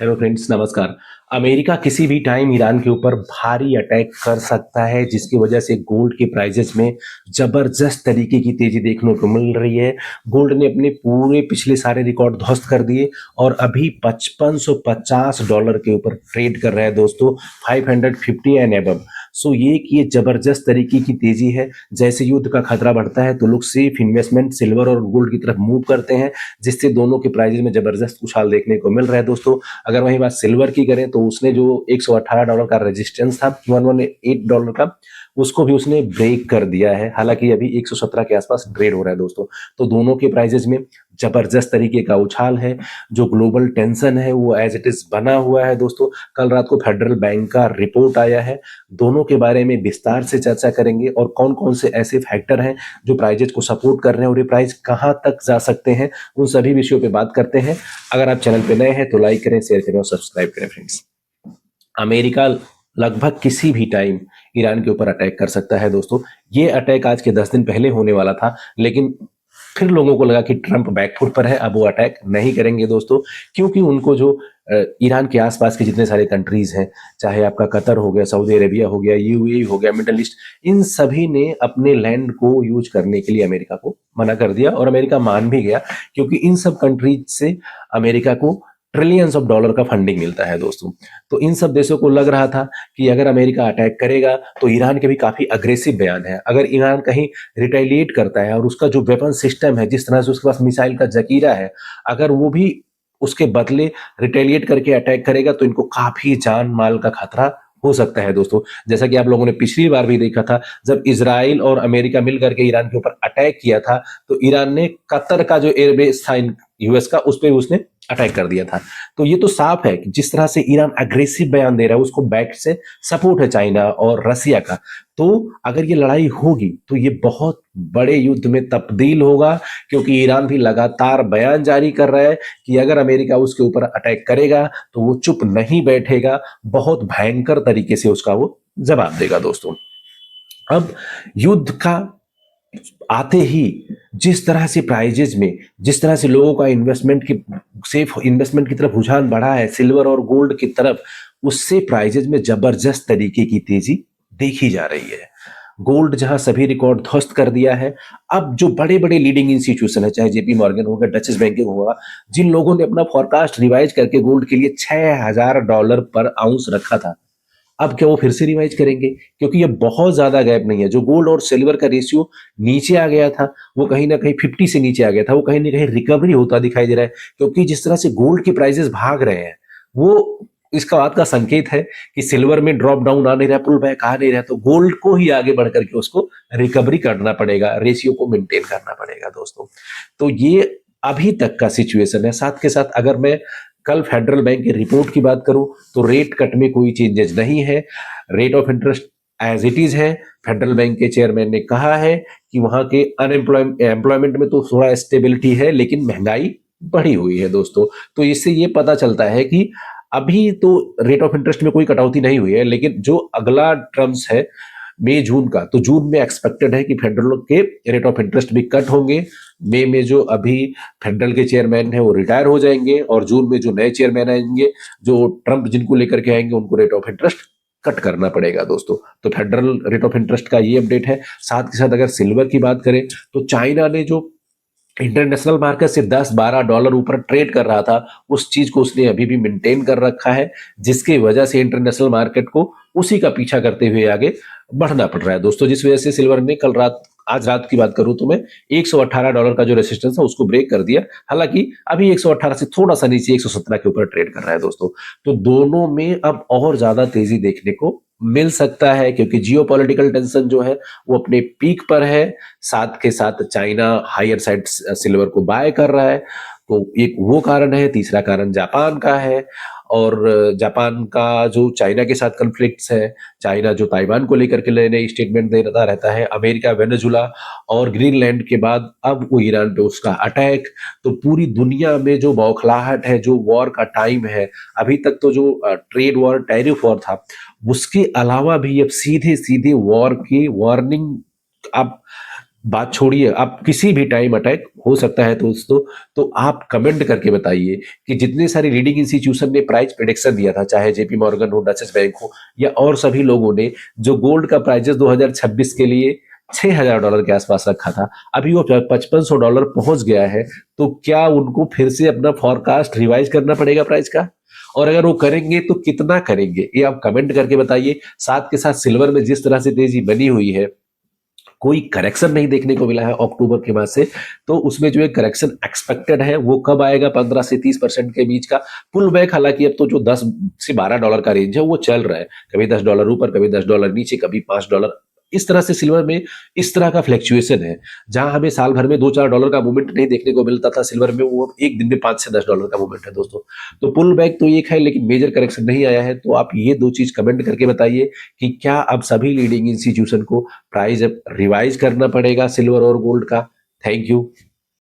Hello friends, नमस्कार। America किसी भी टाइम ईरान के ऊपर भारी अटैक कर सकता है, जिसकी वजह से गोल्ड के प्राइजेस में जबरदस्त तरीके की तेजी देखने को मिल रही है। गोल्ड ने अपने पूरे पिछले सारे रिकॉर्ड ध्वस्त कर दिए और अभी $5550 के ऊपर ट्रेड कर रहा है दोस्तों, 550 एंड एबव। सो ये जबरदस्त तरीके की तेजी है। जैसे युद्ध का खतरा बढ़ता है तो लोग सेफ इन्वेस्टमेंट सिल्वर और गोल्ड की तरफ मूव करते हैं, जिससे दोनों के प्राइजेस में जबरदस्त उछाल देखने को मिल रहा है दोस्तों। अगर वही बात सिल्वर की करें तो उसने जो $118 का रेजिस्टेंस था, $118 का, उसको भी उसने ब्रेक कर दिया है। हालांकि अभी 117 के आसपास ट्रेड हो रहा है दोस्तों। तो दोनों के प्राइजेस में जबरदस्त तरीके का उछाल है। जो ग्लोबल टेंशन है वो एज इट इज बना हुआ है दोस्तों। कल रात को फेडरल बैंक का रिपोर्ट आया है, दोनों के बारे में विस्तार से चर्चा करेंगे और कौन कौन से ऐसे फैक्टर हैं जो प्राइजेस को सपोर्ट कर रहे हैं और ये प्राइस कहां तक जा सकते हैं, उन सभी विषयों पे बात करते हैं। अगर आप चैनल पे नए हैं तो लाइक करें, शेयर करें और सब्सक्राइब करें फ्रेंड्स। अमेरिका लगभग किसी भी टाइम ईरान के ऊपर अटैक कर सकता है दोस्तों। ये अटैक आज के 10 दिन पहले होने वाला था, लेकिन फिर लोगों को लगा कि ट्रंप बैकफुट पर है, अब वो अटैक नहीं करेंगे दोस्तों। क्योंकि उनको जो ईरान के आसपास के जितने सारे कंट्रीज हैं, चाहे आपका कतर हो गया, सऊदी अरेबिया हो गया, यूएई हो गया, मिडल ईस्ट, इन सभी ने अपने लैंड को यूज करने के लिए अमेरिका को मना कर दिया और अमेरिका मान भी गया। क्योंकि इन सब कंट्रीज से अमेरिका को ट्रिलियंस ऑफ डॉलर का फंडिंग मिलता है दोस्तों। तो इन सब देशों को लग रहा था कि अगर अमेरिका अटैक करेगा तो ईरान के भी काफी अग्रेसिव बयान है। अगर ईरान कहीं रिटेलिएट करता है और उसका जो वेपन सिस्टम है, जिस तरह से उसके पास मिसाइल का जकीरा है, अगर वो भी उसके बदले रिटेलिएट करके अटैक करेगा तो इनको काफी जान माल का खतरा हो सकता है दोस्तों। जैसा कि आप लोगों ने पिछली बार भी देखा था, जब इजराइल और अमेरिका मिलकर के ईरान के ऊपर अटैक किया था तो ईरान ने कतर का जो एयरबेस था यूएस का, उस पर उसने अटैक कर दिया था। तो ये तो साफ है कि जिस तरह से ईरान अग्रेसिव बयान दे रहा है, उसको बैक से सपोर्ट है चाइना और रसिया का। तो अगर ये लड़ाई होगी तो ये बहुत बड़े युद्ध में तब्दील होगा, क्योंकि ईरान भी लगातार बयान जारी कर रहा है कि अगर अमेरिका उसके ऊपर अटैक करेगा तो वो चुप नहीं बैठेगा, बहुत भयंकर तरीके से उसका वो जवाब देगा दोस्तों। अब युद्ध का आते ही जिस तरह से प्राइजेज में, जिस तरह से लोगों का इन्वेस्टमेंट की, सेफ इन्वेस्टमेंट की तरफ रुझान बढ़ा है सिल्वर और गोल्ड की तरफ, उससे प्राइजेज में जबरदस्त तरीके की तेजी देखी जा रही है। गोल्ड जहां सभी रिकॉर्ड ध्वस्त कर दिया है, अब जो बड़े बड़े लीडिंग इंस्टीट्यूशन है, चाहे जेपी मॉर्गन होगा, डचेस बैंकिंग होगा, जिन लोगों ने अपना फोरकास्ट रिवाइज करके गोल्ड के लिए $6000 पर आउंस रखा था, अब क्या वो फिर से रिवाइज करेंगे? क्योंकि ये बहुत ज्यादा गैप नहीं है। जो गोल्ड और सिल्वर का रेशियो नीचे आ गया था, वो कहीं ना कहीं 50 से नीचे आ गया था, वो कहीं ना कहीं रिकवरी होता दिखाई दे रहा है। क्योंकि जिस तरह से गोल्ड के प्राइसेस भाग रहे हैं, वो इसका बात का संकेत है कि सिल्वर में ड्रॉप डाउन आ नहीं रहा, पुल बैक आ नहीं रहा, तो गोल्ड को ही आगे बढ़ करके उसको रिकवरी करना पड़ेगा, रेशियो को मेंटेन करना पड़ेगा दोस्तों। तो ये अभी तक का सिचुएशन है। साथ के साथ अगर मैं कल फेडरल बैंक की रिपोर्ट की बात करूं तो रेट कट में कोई चेंजेस नहीं है, rate of interest as it is है। फेडरल बैंक के चेयरमैन ने कहा है कि वहां के एम्प्लॉयमेंट में तो थोड़ा स्टेबिलिटी है, लेकिन महंगाई बढ़ी हुई है दोस्तों। तो इससे ये पता चलता है कि अभी तो रेट ऑफ इंटरेस्ट में कोई कटौती नहीं हुई है, लेकिन जो अगला टर्म्स है मई जून का, तो जून में एक्सपेक्टेड है कि फेडरल के रेट ऑफ इंटरेस्ट भी कट होंगे। मई में जो अभी फेडरल के चेयरमैन है वो रिटायर हो जाएंगे और जून में जो नए चेयरमैन आएंगे, जो ट्रंप जिनको लेकर के आएंगे, उनको रेट ऑफ इंटरेस्ट कट करना पड़ेगा दोस्तों। तो फेडरल रेट ऑफ इंटरेस्ट का ये अपडेट है। साथ के साथ अगर सिल्वर की बात करें तो चाइना ने जो इंटरनेशनल मार्केट से $10-12 ऊपर ट्रेड कर रहा था, उस चीज को उसने अभी भी मेंटेन कर रखा है, जिसकी वजह से इंटरनेशनल मार्केट को उसी का पीछा करते हुए आगे बढ़ना पड़ रहा है दोस्तों। जिस वजह से सिल्वर ने कल रात, आज रात की बात करूं तो मैं, $118 का जो रेसिस्टेंस है उसको ब्रेक कर दिया। हालांकि अभी 118 से थोड़ा सा नीचे 117 के ऊपर ट्रेड कर रहा है दोस्तों। तो दोनों में अब और ज्यादा तेजी देखने को मिल सकता है, क्योंकि जियोपॉलिटिकल टेंशन जो है वो अपने पीक पर है। साथ के साथ चाइना हायर साइड सिल्वर को बाय कर रहा है, तो एक वो कारण है। तीसरा कारण जापान का है, और जापान का जो चाइना के साथ कन्फ्लिक्ट्स है, चाइना जो ताइवान को लेकर के नए नए स्टेटमेंट देता रहता है, अमेरिका वेनेजुला और ग्रीनलैंड के बाद अब वो ईरान पे उसका अटैक। तो पूरी दुनिया में जो बौखलाहट है, जो वॉर का टाइम है, अभी तक तो जो ट्रेड वॉर, टैरिफ वॉर था, उसके अलावा भी अब सीधे सीधे वॉर की वार्निंग अब बात छोड़िए, आप किसी भी टाइम अटैक हो सकता है दोस्तों, तो आप कमेंट करके बताइए कि जितने सारे रीडिंग इंस्टीट्यूशन ने प्राइस प्रेडिक्शन दिया था, चाहे जेपी मॉर्गन हो, डचेस बैंक हो, या और सभी लोगों ने जो गोल्ड का प्राइजेस 2026 के लिए $6,000 के आसपास रखा था, अभी वो $5500 पहुंच गया है। तो क्या उनको फिर से अपना फोरकास्ट रिवाइज करना पड़ेगा प्राइस का? और अगर वो करेंगे तो कितना करेंगे, ये आप कमेंट करके बताइए। साथ के साथ सिल्वर में जिस तरह से तेजी बनी हुई है, कोई करेक्शन नहीं देखने को मिला है अक्टूबर के बाद से, तो उसमें जो एक करेक्शन एक्सपेक्टेड है वो कब आएगा? 15 से 30% के बीच का पुल बैक। हालांकि अब तो जो $10 से $12 का रेंज है वो चल रहा है, कभी $10 ऊपर, कभी $10 नीचे, कभी $5। इस तरह से सिल्वर में इस तरह का फ्लैक्चुएशन है, जहां हमें साल भर में $2-4 का मूवमेंट नहीं देखने को मिलता था, सिल्वर में वो अब एक दिन में $5 से $10 का मूवमेंट है दोस्तों। तो पुल बैक तो एक है, लेकिन मेजर करेक्शन नहीं आया है। तो आप ये दो चीज कमेंट करके बताइए कि क्या अब सभी लीडिंग इंस्टीट्यूशन को प्राइस अब रिवाइज करना पड़ेगा सिल्वर और गोल्ड का? Thank you.